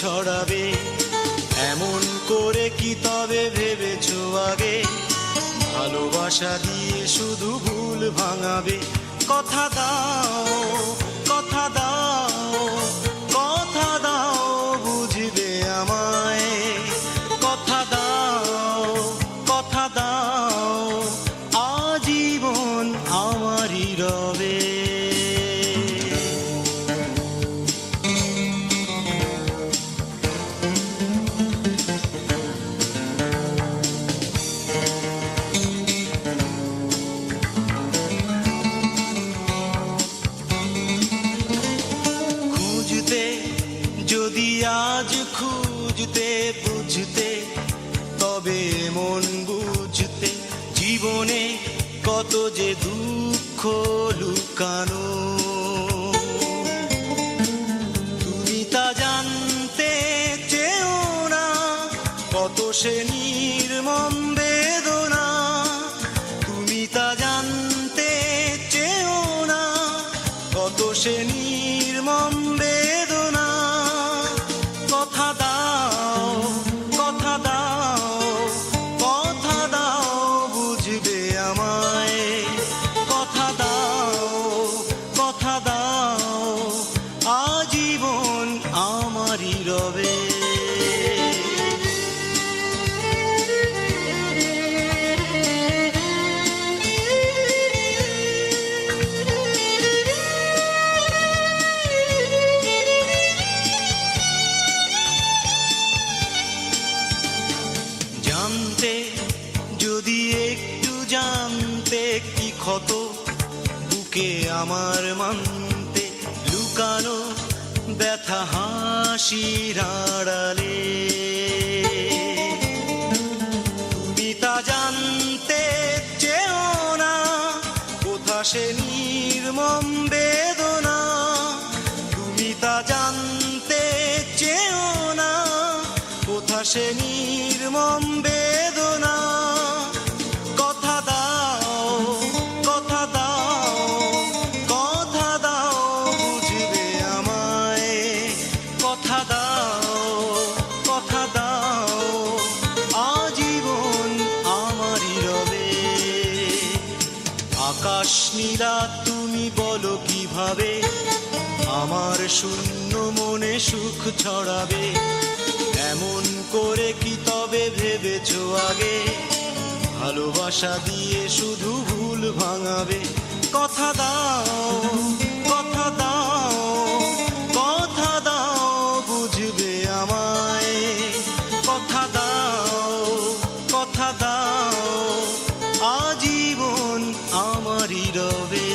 ছড়াবে। এমন করে কি তবে ভেবেছো আগে? ভালোবাসা দিয়ে শুধু ভুল ভাঙাবে। কথা দাও, কথা দাও, কথা দাও বুঝবে আমায়। কথা দাও, কথা দাও, আজীবন আমারই রবে। যদি আজ খুঁজতে বুঝতে তবে মন বুঝতে জীবনে কত যে দুঃখ লুকানো। তুমি তা জানতে চেও না, কত সে নির্মম বেদনা। তুমি তা জানতে চেও না, কত সে নির্মম বেদনা। কথা দাও, কথা দাও, কথা দাও বুঝবে আমায়। কথা দাও, কথা দাও, আজীবন আমারই রবে। যদি একটু জানতে কি ক্ষত বুকে আমার মানতে লুকানো ব্যথা হাসির আড়ালে। তুমি তা জানতে চেও না, কোথা সে নির্মম বেদনা। তুমি তা জানতে চেও না, কোথা সে নির্মম বেদনা। কথা দাও, কথা দাও, কথা দাও বুঝবে আমায়। কথা দাও, কথা দাও, আজীবন আমারই রবে। আকাশ নীলা তুমি বলো কিভাবে আমার শূন্য মনে সুখ ছড়াবে। এমন করে কি তবে ভেবেছো আগে? ভালোবাসা দিয়ে শুধু ভুল ভাঙাবে। কথা দাও, কথা দাও, কথা দাও বুঝবে আমায়। কথা দাও, কথা দাও, আজীবন আমারই রবে।